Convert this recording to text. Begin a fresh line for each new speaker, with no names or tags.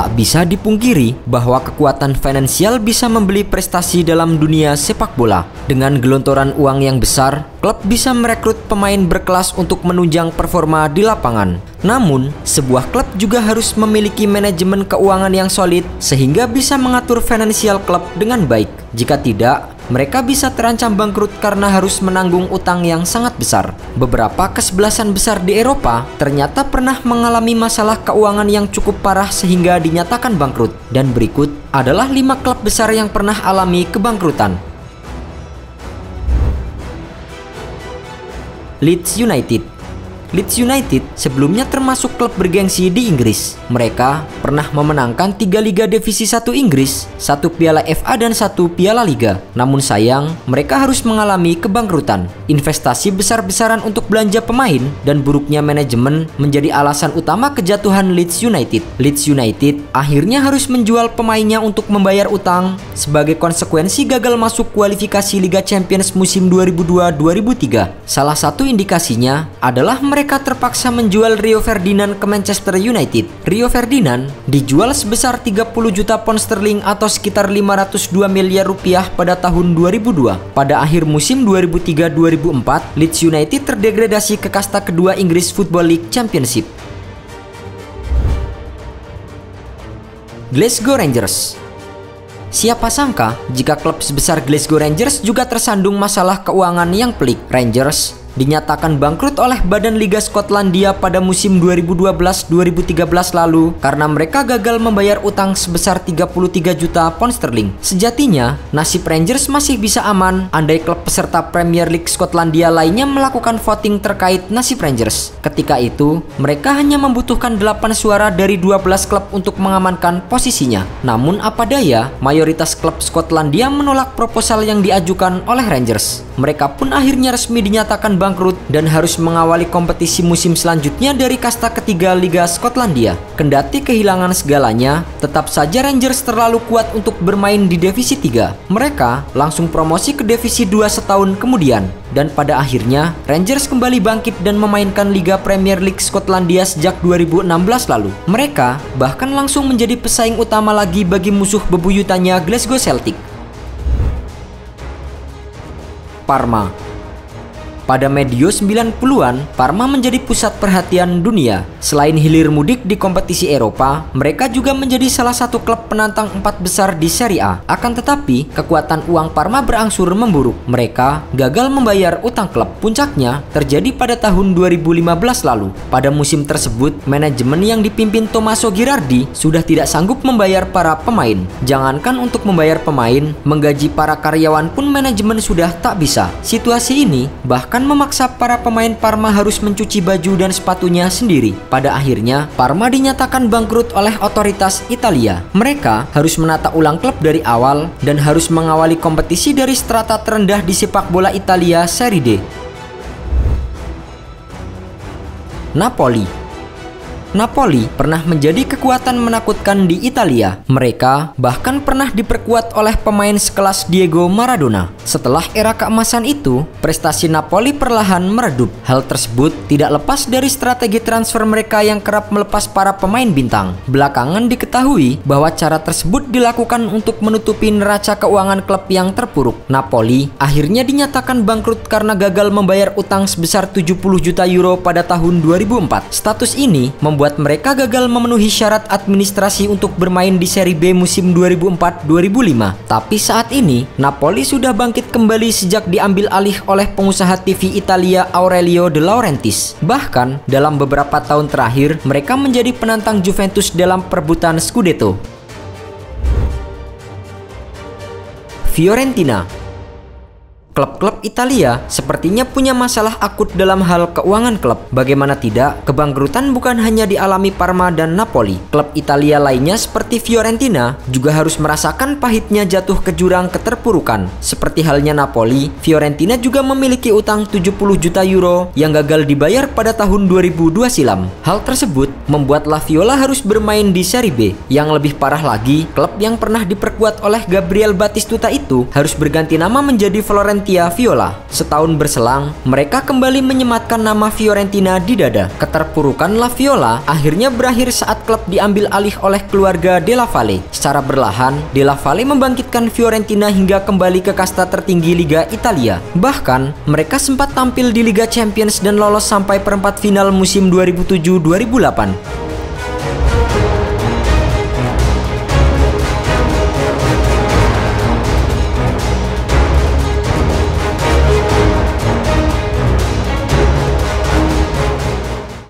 Tak bisa dipungkiri bahwa kekuatan finansial bisa membeli prestasi dalam dunia sepak bola. Dengan gelontoran uang yang besar, klub bisa merekrut pemain berkelas untuk menunjang performa di lapangan. Namun, sebuah klub juga harus memiliki manajemen keuangan yang solid sehingga bisa mengatur finansial klub dengan baik. Jika tidak, mereka bisa terancam bangkrut karena harus menanggung utang yang sangat besar. Beberapa kesebelasan besar di Eropa ternyata pernah mengalami masalah keuangan yang cukup parah sehingga dinyatakan bangkrut. Dan berikut adalah 5 klub besar yang pernah alami kebangkrutan. Leeds United. Leeds United sebelumnya termasuk klub bergengsi di Inggris. Mereka pernah memenangkan 3 Liga Divisi 1 Inggris, 1 Piala FA dan 1 Piala Liga. Namun sayang, mereka harus mengalami kebangkrutan. Investasi besar-besaran untuk belanja pemain dan buruknya manajemen menjadi alasan utama kejatuhan Leeds United. Leeds United akhirnya harus menjual pemainnya untuk membayar utang sebagai konsekuensi gagal masuk kualifikasi Liga Champions musim 2002-2003. Salah satu indikasinya adalah mereka terpaksa menjual Rio Ferdinand ke Manchester United. Rio Ferdinand dijual sebesar 30 juta pound sterling atau sekitar 502 miliar rupiah pada tahun 2002. Pada akhir musim 2003-2004, Leeds United terdegradasi ke kasta kedua Inggris Football League Championship. Glasgow Rangers. Siapa sangka jika klub sebesar Glasgow Rangers juga tersandung masalah keuangan yang pelik. Rangers dinyatakan bangkrut oleh Badan Liga Skotlandia pada musim 2012-2013 lalu karena mereka gagal membayar utang sebesar 33 juta pound sterling. Sejatinya, nasib Rangers masih bisa aman andai klub peserta Premier League Skotlandia lainnya melakukan voting terkait nasib Rangers. Ketika itu, mereka hanya membutuhkan 8 suara dari 12 klub untuk mengamankan posisinya. Namun apa daya, mayoritas klub Skotlandia menolak proposal yang diajukan oleh Rangers. Mereka pun akhirnya resmi dinyatakan bangkrut dan harus mengawali kompetisi musim selanjutnya dari kasta ketiga Liga Skotlandia. Kendati kehilangan segalanya, tetap saja Rangers terlalu kuat untuk bermain di Divisi 3. Mereka langsung promosi ke Divisi 2 setahun kemudian. Dan pada akhirnya, Rangers kembali bangkit dan memainkan Liga Premier League Skotlandia sejak 2016 lalu. Mereka bahkan langsung menjadi pesaing utama lagi bagi musuh bebuyutannya Glasgow Celtic. Parma. Pada medio 90-an, Parma menjadi pusat perhatian dunia. Selain hilir mudik di kompetisi Eropa, mereka juga menjadi salah satu klub penantang 4 besar di Serie A. Akan tetapi, kekuatan uang Parma berangsur memburuk. Mereka gagal membayar utang klub. Puncaknya terjadi pada tahun 2015 lalu. Pada musim tersebut, manajemen yang dipimpin Tommaso Girardi sudah tidak sanggup membayar para pemain. Jangankan untuk membayar pemain, menggaji para karyawan pun manajemen sudah tak bisa. Situasi ini bahkan memaksa para pemain Parma harus mencuci baju dan sepatunya sendiri. Pada akhirnya, Parma dinyatakan bangkrut oleh otoritas Italia. Mereka harus menata ulang klub dari awal dan harus mengawali kompetisi dari strata terendah di sepak bola Italia, Serie D. Napoli. Napoli pernah menjadi kekuatan menakutkan di Italia. Mereka bahkan pernah diperkuat oleh pemain sekelas Diego Maradona. Setelah era keemasan itu, prestasi Napoli perlahan meredup. Hal tersebut tidak lepas dari strategi transfer mereka yang kerap melepas para pemain bintang. Belakangan diketahui bahwa cara tersebut dilakukan untuk menutupi neraca keuangan klub yang terpuruk. Napoli akhirnya dinyatakan bangkrut karena gagal membayar utang sebesar 70 juta euro pada tahun 2004. Status ini membuat mereka gagal memenuhi syarat administrasi untuk bermain di Serie B musim 2004-2005. Tapi saat ini, Napoli sudah bangkit kembali sejak diambil alih oleh pengusaha TV Italia Aurelio De Laurentiis. Bahkan, dalam beberapa tahun terakhir, mereka menjadi penantang Juventus dalam perebutan Scudetto. Fiorentina. Klub-klub Italia sepertinya punya masalah akut dalam hal keuangan klub. Bagaimana tidak, kebangkrutan bukan hanya dialami Parma dan Napoli. Klub Italia lainnya seperti Fiorentina juga harus merasakan pahitnya jatuh ke jurang keterpurukan. Seperti halnya Napoli, Fiorentina juga memiliki utang 70 juta euro yang gagal dibayar pada tahun 2002 silam. Hal tersebut membuat La Viola harus bermain di Serie B. Yang lebih parah lagi, klub yang pernah diperkuat oleh Gabriel Batistuta itu harus berganti nama menjadi Florentina Florentia Viola. Setahun berselang, mereka kembali menyematkan nama Fiorentina di dada. Keterpurukan La Viola akhirnya berakhir saat klub diambil alih oleh keluarga Della Valle. Secara berlahan, Della Valle membangkitkan Fiorentina hingga kembali ke kasta tertinggi Liga Italia. Bahkan, mereka sempat tampil di Liga Champions dan lolos sampai perempat final musim 2007-2008.